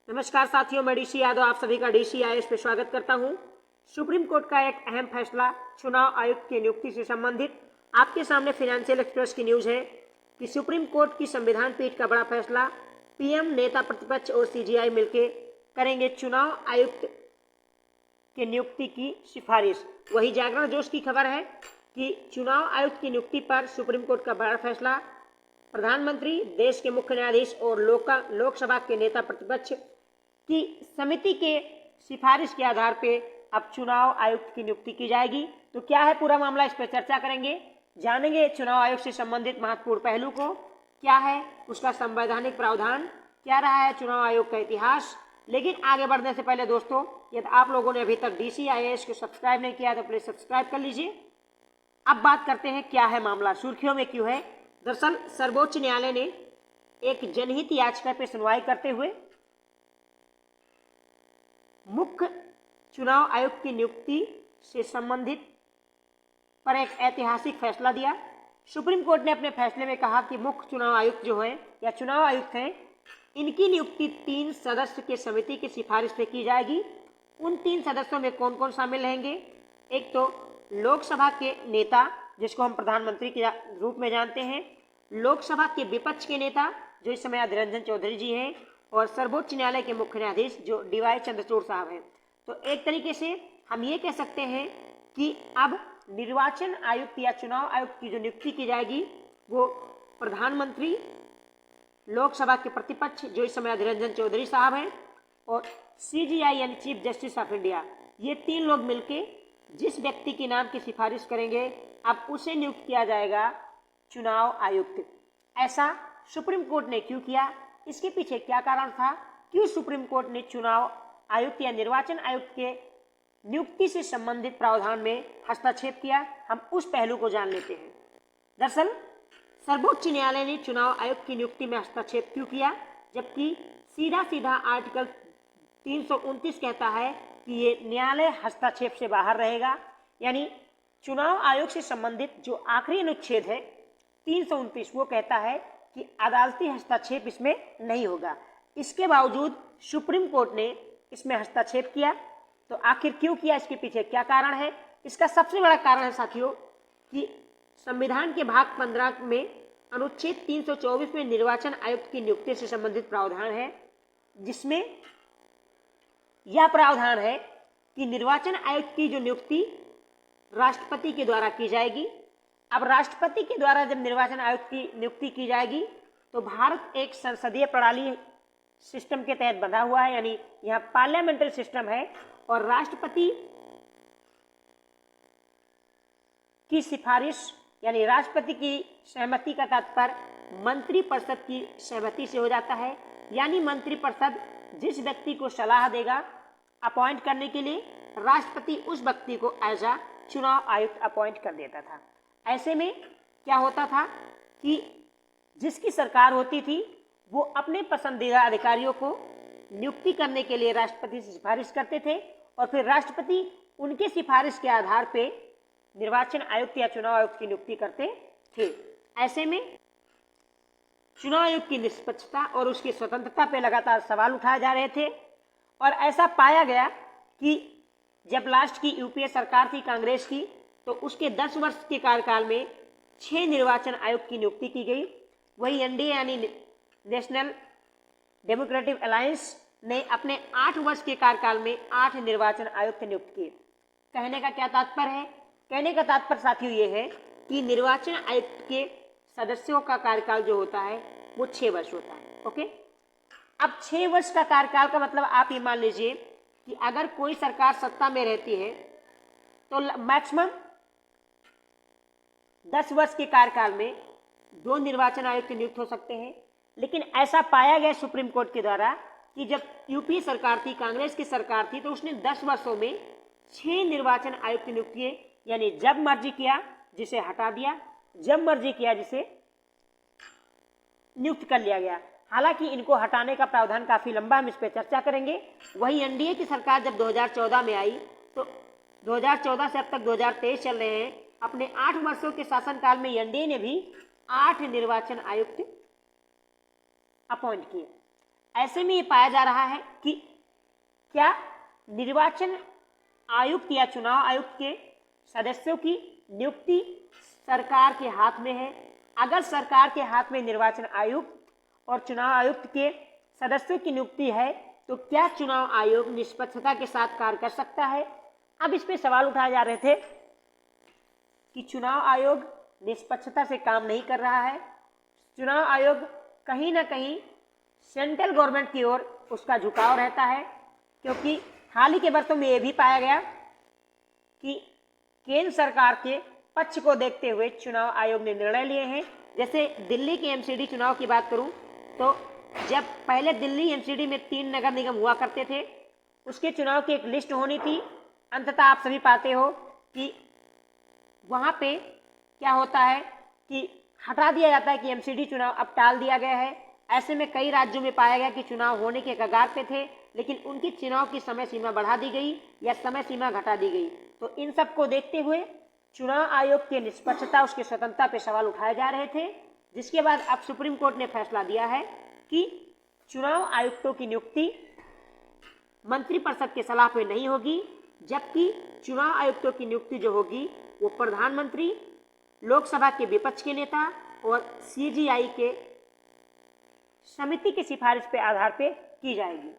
नमस्कार साथियों, मैं डीसी यादव आप सभी का DCIS पे स्वागत करता हूं। सुप्रीम कोर्ट का एक अहम फैसला चुनाव आयुक्त की नियुक्ति से संबंधित आपके सामने फाइनेंशियल एक्सप्रेस की न्यूज है कि सुप्रीम कोर्ट की संविधान पीठ का बड़ा फैसला। पीएम, नेता प्रतिपक्ष और CGI मिलकर करेंगे चुनाव आयुक्त की नियुक्ति की सिफारिश। वही जागरण जोश की खबर है कि चुनाव आयुक्त की नियुक्ति पर सुप्रीम कोर्ट का बड़ा फैसला। प्रधानमंत्री, देश के मुख्य न्यायाधीश और लोकसभा के नेता प्रतिपक्ष की समिति के सिफारिश के आधार पे अब चुनाव आयुक्त की नियुक्ति की जाएगी। तो क्या है पूरा मामला, इस पर चर्चा करेंगे, जानेंगे चुनाव आयोग से संबंधित महत्वपूर्ण पहलू को, क्या है उसका संवैधानिक प्रावधान, क्या रहा है चुनाव आयोग का इतिहास। लेकिन आगे बढ़ने से पहले दोस्तों, यदि आप लोगों ने अभी तक DCIS को सब्सक्राइब नहीं किया तो प्लीज सब्सक्राइब कर लीजिए। अब बात करते हैं क्या है मामला, सुर्खियों में क्यों है। दरअसल सर्वोच्च न्यायालय ने एक जनहित याचिका पर सुनवाई करते हुए मुख्य चुनाव आयुक्त की नियुक्ति से संबंधित पर एक ऐतिहासिक फैसला दिया। सुप्रीम कोर्ट ने अपने फैसले में कहा कि मुख्य चुनाव आयुक्त जो हैं या चुनाव आयुक्त हैं, इनकी नियुक्ति 3 सदस्य के समिति की सिफारिश से की जाएगी। उन 3 सदस्यों में कौन कौन शामिल रहेंगे? एक तो लोकसभा के नेता, जिसको हम प्रधानमंत्री के रूप में जानते हैं, लोकसभा के विपक्ष के नेता जो इस समय अधीर रंजन चौधरी जी हैं, और सर्वोच्च न्यायालय के मुख्य न्यायाधीश जो DY चंद्रचूड़ साहब हैं। तो एक तरीके से हम ये कह सकते हैं कि अब निर्वाचन आयुक्त या चुनाव आयुक्त की जो नियुक्ति की जाएगी वो प्रधानमंत्री, लोकसभा के प्रतिपक्ष जो इस समय अधीर रंजन चौधरी साहब हैं, और CGI यानी चीफ जस्टिस ऑफ इंडिया, ये 3 लोग मिलके जिस व्यक्ति के नाम की सिफारिश करेंगे अब उसे नियुक्त किया जाएगा चुनाव आयुक्त। ऐसा सुप्रीम कोर्ट ने क्यों किया, इसके पीछे क्या कारण था, क्यों सुप्रीम कोर्ट ने चुनाव आयुक्त या निर्वाचन आयुक्त के नियुक्ति से संबंधित प्रावधान में हस्तक्षेप किया, हम उस पहलू को जान लेते हैं। दरअसल सर्वोच्च न्यायालय ने चुनाव आयुक्त की नियुक्ति में हस्तक्षेप क्यों किया, जबकि सीधा आर्टिकल 329 कहता है कि ये न्यायालय हस्तक्षेप से बाहर रहेगा। यानी चुनाव आयोग से संबंधित जो आखिरी अनुच्छेद है 329, वो कहता है कि अदालती हस्तक्षेप इसमें नहीं होगा। इसके बावजूद सुप्रीम कोर्ट ने इसमें हस्तक्षेप किया। तो आखिर क्यों किया, इसके पीछे क्या कारण है? इसका सबसे बड़ा कारण है साथियों कि संविधान के भाग 15 में अनुच्छेद 324 में निर्वाचन आयुक्त की नियुक्ति से संबंधित प्रावधान है, जिसमें यह प्रावधान है कि निर्वाचन आयुक्त की जो नियुक्ति राष्ट्रपति के द्वारा की जाएगी। अब राष्ट्रपति के द्वारा जब निर्वाचन आयुक्त की नियुक्ति की जाएगी तो भारत एक संसदीय प्रणाली सिस्टम के तहत बंधा हुआ है, यानी यहाँ पार्लियामेंट्री सिस्टम है, और राष्ट्रपति की सिफारिश यानी राष्ट्रपति की सहमति का तात्पर्य मंत्रिपरिषद की सहमति से हो जाता है। यानी मंत्रिपरिषद जिस व्यक्ति को सलाह देगा अपॉइंट करने के लिए, राष्ट्रपति उस व्यक्ति को एज अ चुनाव आयुक्त अपॉइंट कर देता था। ऐसे में क्या होता था कि जिसकी सरकार होती थी वो अपने पसंदीदा अधिकारियों को नियुक्ति करने के लिए राष्ट्रपति से सिफारिश करते थे, और फिर राष्ट्रपति उनके सिफारिश के आधार पे निर्वाचन आयुक्त या चुनाव आयुक्त की नियुक्ति करते थे। ऐसे में चुनाव आयोग की निष्पक्षता और उसकी स्वतंत्रता पे लगातार सवाल उठाए जा रहे थे, और ऐसा पाया गया कि जब लास्ट की UPA सरकार थी कांग्रेस की, तो उसके 10 वर्ष के कार्यकाल में 6 निर्वाचन आयुक्त की नियुक्ति की गई। वही NDA यानी नेशनल डेमोक्रेटिक अलायंस ने अपने 8 वर्ष के कार्यकाल में 8 निर्वाचन आयुक्त नियुक्त किए। कहने का क्या तात्पर्य है? कहने का तात्पर्य साथियों ये है कि निर्वाचन आयुक्त के सदस्यों का कार्यकाल जो होता है वो 6 वर्ष होता है। ओके, अब 6 वर्ष का कार्यकाल का मतलब आप ये मान लीजिए कि अगर कोई सरकार सत्ता में रहती है तो मैक्सिमम 10 वर्ष के कार्यकाल में 2 निर्वाचन आयुक्त नियुक्त हो सकते हैं। लेकिन ऐसा पाया गया सुप्रीम कोर्ट के द्वारा कि जब UPA सरकार थी, कांग्रेस की सरकार थी, तो उसने 10 वर्षों में 6 निर्वाचन आयुक्त नियुक्त किए। यानी जब मर्जी किया जिसे हटा दिया, जब मर्जी किया जिसे नियुक्त कर लिया गया। हालांकि इनको हटाने का प्रावधान काफी लंबा, हम इस पर चर्चा करेंगे। वही NDA की सरकार जब 2014 में आई तो 2014 से अब तक 2023 चल रहे हैं, अपने 8 वर्षों के शासनकाल में NDA ने भी 8 निर्वाचन आयुक्त अपॉइंट किए। ऐसे में ये पाया जा रहा है कि क्या निर्वाचन आयुक्त या चुनाव आयुक्त के सदस्यों की नियुक्ति सरकार के हाथ में है। अगर सरकार के हाथ में निर्वाचन आयुक्त और चुनाव आयुक्त के सदस्यों की नियुक्ति है तो क्या चुनाव आयोग निष्पक्षता के साथ कार्य कर सकता है। अब इस पे सवाल उठाए जा रहे थे कि चुनाव आयोग निष्पक्षता से काम नहीं कर रहा है, चुनाव आयोग कहीं ना कहीं सेंट्रल गवर्नमेंट की ओर उसका झुकाव रहता है, क्योंकि हाल ही के वर्षों में यह भी पाया गया कि केंद्र सरकार के पक्ष को देखते हुए चुनाव आयोग ने निर्णय लिए हैं। जैसे दिल्ली के एमसीडी चुनाव की बात करूं तो जब पहले दिल्ली एमसीडी में 3 नगर निगम हुआ करते थे, उसके चुनाव की एक लिस्ट होनी थी। अंततः आप सभी पाते हो कि वहां पे क्या होता है कि हटा दिया जाता है कि एमसीडी चुनाव अब टाल दिया गया है। ऐसे में कई राज्यों में पाया गया कि चुनाव होने के कगार पे थे, लेकिन उनकी चुनाव की समय सीमा बढ़ा दी गई या समय सीमा घटा दी गई। तो इन सब को देखते हुए चुनाव आयोग की निष्पक्षता, उसकी स्वतंत्रता पे सवाल उठाए जा रहे थे, जिसके बाद अब सुप्रीम कोर्ट ने फैसला दिया है कि चुनाव आयुक्तों की नियुक्ति मंत्रिपरिषद की सलाह पे नहीं होगी, जबकि चुनाव आयुक्तों की नियुक्ति जो होगी वो प्रधानमंत्री, लोकसभा के विपक्ष के नेता और सीजीआई के समिति की सिफारिश पे आधार पे की जाएगी।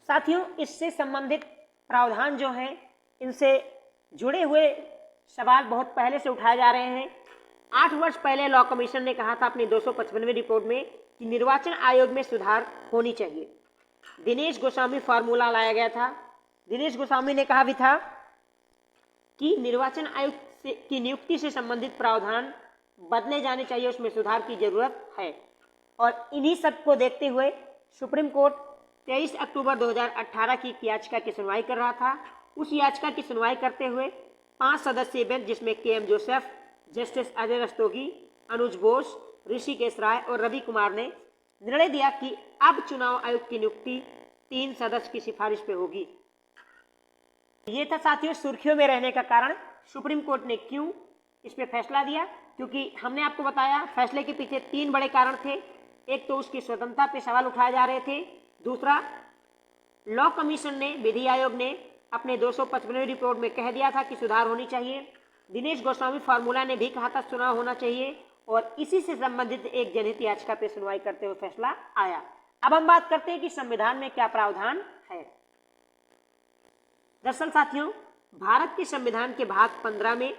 साथियों, इससे संबंधित प्रावधान जो हैं, इनसे जुड़े हुए सवाल बहुत पहले से उठाए जा रहे हैं। 8 वर्ष पहले लॉ कमीशन ने कहा था अपनी 255वीं रिपोर्ट में कि निर्वाचन आयोग में सुधार होनी चाहिए। दिनेश गोस्वामी फार्मूला लाया गया था। दिनेश गोस्वामी ने कहा भी था कि निर्वाचन आयुक्त की नियुक्ति से संबंधित प्रावधान बदले जाने चाहिए, उसमें सुधार की जरूरत है। और इन्हीं सब को देखते हुए सुप्रीम कोर्ट 23 अक्टूबर 2018 की याचिका की सुनवाई कर रहा था। उस याचिका की सुनवाई करते हुए 5 सदस्यीय बेंच, जिसमें KM Joseph, justice Ajay Rastogi, Anuj Bose, Hrishikesh Roy और रवि कुमार ने निर्णय दिया कि अब चुनाव आयोग की नियुक्ति 3 सदस्य की सिफारिश पे होगी। ये था साथियों सुर्खियों में रहने का कारण। सुप्रीम कोर्ट ने क्यों इस पे फैसला दिया, क्योंकि हमने आपको बताया फैसले के पीछे 3 बड़े कारण थे। एक तो उसकी स्वतंत्रता पे सवाल उठाए जा रहे थे, दूसरा लॉ कमीशन ने, विधि आयोग ने अपने 255वीं रिपोर्ट में कह दिया था कि सुधार होनी चाहिए। दिनेश गोस्वामी फार्मूला ने भी कहा था चुनाव होना चाहिए, और इसी से संबंधित एक जनहित याचिका पे सुनवाई करते हुए फैसला आया। अब हम बात करते हैं कि संविधान में क्या प्रावधान है। दरअसल साथियों, भारत के संविधान के भाग 15 में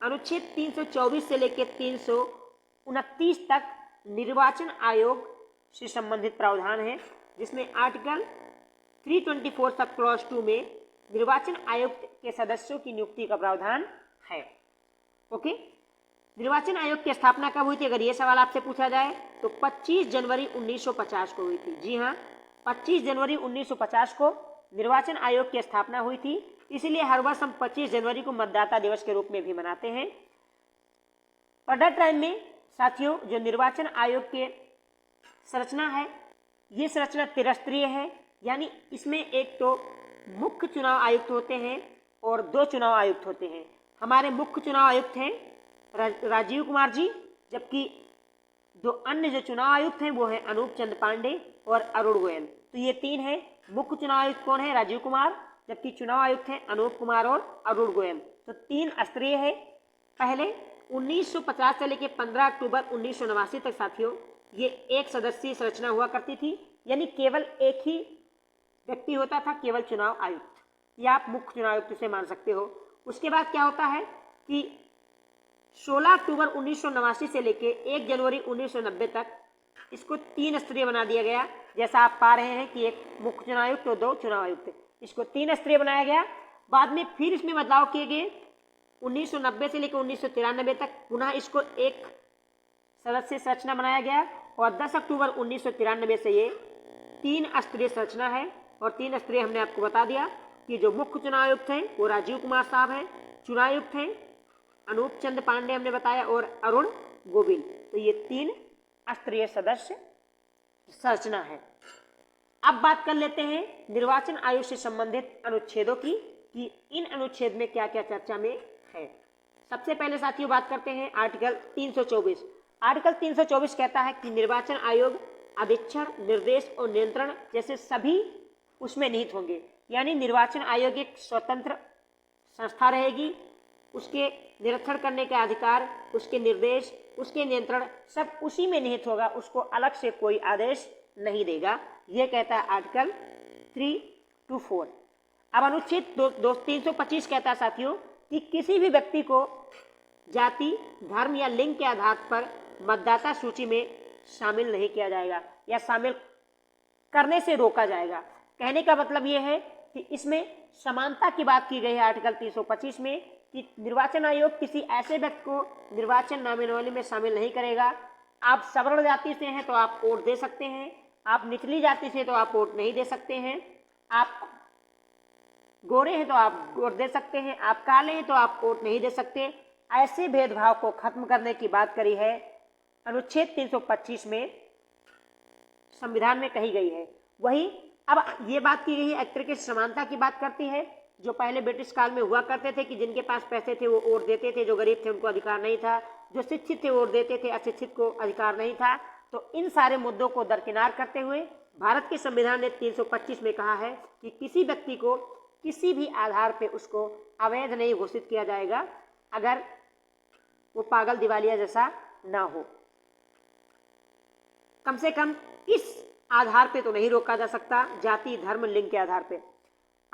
अनुच्छेद 324 से लेकर 329 तक निर्वाचन आयोग से संबंधित प्रावधान है, जिसमें आर्टिकल 324 सब क्लॉज 2 में निर्वाचन आयोग के सदस्यों की नियुक्ति का प्रावधान है। ओके, निर्वाचन आयोग की स्थापना कब हुई थी, अगर ये सवाल आपसे पूछा जाए तो 25 जनवरी 1950 को हुई थी। जी हाँ, 25 जनवरी 1950 को निर्वाचन आयोग की स्थापना हुई थी। इसीलिए हर वर्ष हम 25 जनवरी को मतदाता दिवस के रूप में भी मनाते हैं। प्रोडक्ट टाइम में साथियों, जो निर्वाचन आयोग के संरचना है, ये संरचना त्रिस्तरीय है, यानी इसमें एक तो मुख्य चुनाव आयुक्त होते हैं और 2 चुनाव आयुक्त होते हैं। हमारे मुख्य चुनाव आयुक्त हैं राजीव कुमार जी, जबकि 2 अन्य जो चुनाव आयुक्त हैं वो हैं अनूप चंद पांडे और अरुण गोयल। तो ये 3 हैं। मुख्य चुनाव आयुक्त कौन है, राजीव कुमार, जबकि चुनाव आयुक्त हैं अनूप कुमार और अरुण गोयल। तो 3 स्तरीय है। पहले 1950 से लेकर 15 अक्टूबर 1989 तक साथियों ये एक सदस्यीय संरचना हुआ करती थी, यानी केवल एक ही व्यक्ति होता था, केवल चुनाव आयुक्त, या आप मुख्य चुनाव आयुक्त से मान सकते हो। उसके बाद क्या होता है कि 16 अक्टूबर 1989 से लेकर 1 जनवरी 1990 तक इसको 3 स्तरीय बना दिया गया। जैसा आप पा रहे हैं कि एक मुख्य चुनाव आयुक्त और 2 चुनाव आयुक्त, इसको 3 स्तरीय बनाया गया। बाद में फिर इसमें बदलाव किए गए। 1990 से लेकर 1993 तक पुनः इसको एक सदस्य संरचना बनाया गया, और 10 अक्टूबर 1993 से ये 3 स्तरीय संरचना है। और 3 स्तरीय हमने आपको बता दिया कि जो मुख्य चुनाव आयुक्त हैं वो राजीव कुमार साहब हैं, चुनाव आयुक्त हैं अनूप चंद पांडे हमने बताया, और अरुण गोविल। तो ये 3 स्तरीय सदस्य संरचना है। अब बात कर लेते हैं निर्वाचन आयोग से संबंधित अनुच्छेदों की, कि इन अनुच्छेद में क्या क्या चर्चा में है। सबसे पहले साथियों बात करते हैं आर्टिकल 324। आर्टिकल 324 कहता है कि निर्वाचन आयोग अधीक्षण, निर्देश और नियंत्रण जैसे सभी उसमें निहित होंगे। यानी निर्वाचन आयोग एक स्वतंत्र संस्था रहेगी, उसके निरीक्षण करने का अधिकार, उसके निर्देश, उसके नियंत्रण सब उसी में निहित होगा, उसको अलग से कोई आदेश नहीं देगा। यह कहता है आर्टिकल 324। अब अनुच्छेद 325 कहता है साथियों कि किसी भी व्यक्ति को जाति, धर्म या लिंग के आधार पर मतदाता सूची में शामिल नहीं किया जाएगा या शामिल करने से रोका जाएगा। कहने का मतलब यह है कि इसमें समानता की बात की गई है आर्टिकल 325 में कि निर्वाचन आयोग किसी ऐसे व्यक्ति को निर्वाचन नामावली में शामिल नहीं करेगा। आप सवर्ण जाति से हैं तो आप वोट दे सकते हैं, आप निचली जाति से तो आप वोट नहीं दे सकते हैं, आप गोरे हैं तो आप वोट दे सकते हैं, आप काले हैं तो आप वोट नहीं दे सकते। ऐसे भेदभाव को खत्म करने की बात करी है अनुच्छेद 325 में, संविधान में कही गई है। वही अब ये बात की गई है एक तरीके से समानता की बात करती है। जो पहले ब्रिटिश काल में हुआ करते थे कि जिनके पास पैसे थे वो वोट देते थे, जो गरीब थे उनको अधिकार नहीं था, जो शिक्षित थे वोट देते थे, अशिक्षित को अधिकार नहीं था। तो इन सारे मुद्दों को दरकिनार करते हुए भारत के संविधान ने 325 में कहा है कि किसी व्यक्ति को किसी भी आधार पे उसको अवैध नहीं घोषित किया जाएगा अगर वो पागल दिवालिया जैसा ना हो। कम से कम इस आधार पे तो नहीं रोका जा सकता, जाति, धर्म, लिंग के आधार पे।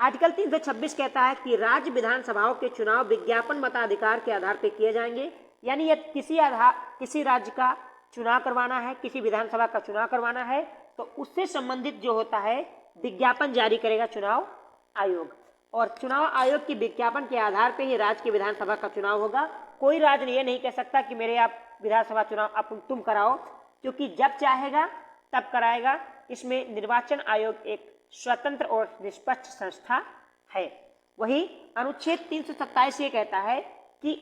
आर्टिकल 326 कहता है कि राज्य विधानसभाओं के चुनाव विज्ञापन मताधिकार के आधार पे किए जाएंगे। यानी यदि किसी राज्य का चुनाव करवाना है, किसी विधानसभा का चुनाव करवाना है तो उससे संबंधित जो होता है विज्ञापन जारी करेगा चुनाव आयोग, और चुनाव आयोग की विज्ञापन के आधार पे ही राज्य की विधानसभा का चुनाव होगा। कोई राज्य ये नहीं कह सकता कि मेरे आप विधानसभा चुनाव अब तुम कराओ, क्योंकि जब चाहेगा तब कराएगा। इसमें निर्वाचन आयोग एक स्वतंत्र और निष्पक्ष संस्था है। वही अनुच्छेद 327 ये कहता है कि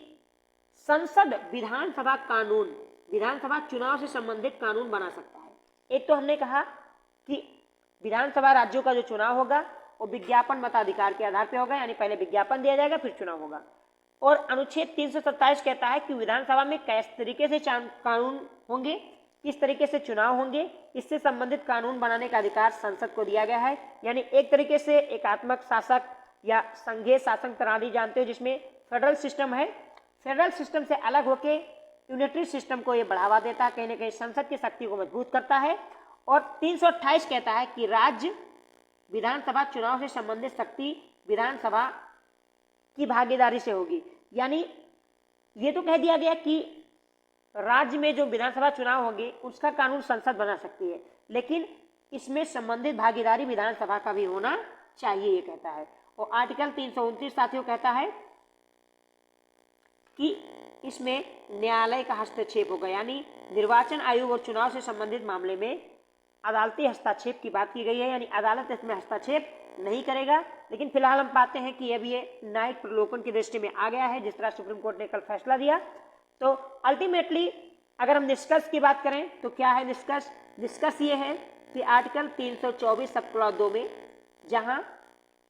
संसद विधानसभा कानून, विधानसभा चुनाव से संबंधित कानून बना सकता है। एक तो हमने कहा कि विधानसभा राज्यों का जो चुनाव होगा वो विज्ञापन मताधिकार के आधार पर होगा, यानी पहले विज्ञापन दिया जाएगा फिर चुनाव होगा। और अनुच्छेद 327 कहता है कि विधानसभा में किस तरीके से कानून होंगे, किस तरीके से चुनाव होंगे, इससे संबंधित कानून बनाने का अधिकार संसद को दिया गया है। यानी एक तरीके से एकात्मक शासक या संघीय शासन प्रणाली जानते हो जिसमें फेडरल सिस्टम है, फेडरल सिस्टम से अलग होके यूनिटरी सिस्टम को ये बढ़ावा देता है, कहीं ना कहीं संसद की शक्ति को मजबूत करता है। और 328 कहता है कि राज्य विधानसभा चुनाव से संबंधित शक्ति विधानसभा की भागीदारी से होगी। यानी ये तो कह दिया गया कि राज्य में जो विधानसभा चुनाव होंगे उसका कानून संसद बना सकती है, लेकिन इसमें संबंधित भागीदारी विधानसभा का भी होना चाहिए, ये कहता है। और आर्टिकल 329 साथियों कहता है कि इसमें न्यायालय का हस्तक्षेप होगा। यानी निर्वाचन आयोग और चुनाव से संबंधित मामले में अदालती हस्तक्षेप की बात की गई है, यानी अदालत इसमें हस्तक्षेप नहीं करेगा। लेकिन फिलहाल हम पाते हैं कि अब ये न्यायिक प्रलोभन की दृष्टि में आ गया है, जिस तरह सुप्रीम कोर्ट ने कल फैसला दिया। तो अल्टीमेटली अगर हम निष्कर्ष की बात करें तो क्या है निष्कर्ष? निष्कर्ष ये है कि आर्टिकल 324 सब क्लॉज 2 में जहां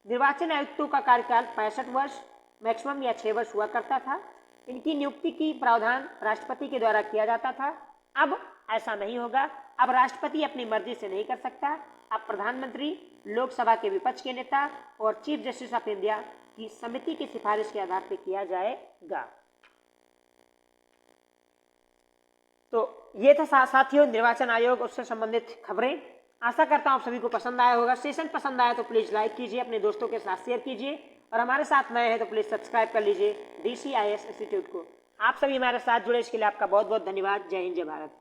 निर्वाचन आयुक्तों का कार्यकाल 65 वर्ष मैक्सिमम या 6 वर्ष हुआ करता था, इनकी नियुक्ति की प्रावधान राष्ट्रपति के द्वारा किया जाता था। अब ऐसा नहीं होगा। अब राष्ट्रपति अपनी मर्जी से नहीं कर सकता। अब प्रधानमंत्री, लोकसभा के विपक्ष के नेता और चीफ जस्टिस ऑफ इंडिया की समिति की सिफारिश के आधार पर किया जाएगा। तो ये था साथियों निर्वाचन आयोग उससे संबंधित खबरें। आशा करता हूँ आप सभी को पसंद आया होगा। सेशन पसंद आया तो प्लीज़ लाइक कीजिए, अपने दोस्तों के साथ शेयर कीजिए, और हमारे साथ नए हैं तो प्लीज़ सब्सक्राइब कर लीजिए DCIS इंस्टीट्यूट को। आप सभी हमारे साथ जुड़े इसके लिए आपका बहुत बहुत धन्यवाद। जय हिंद, जय भारत।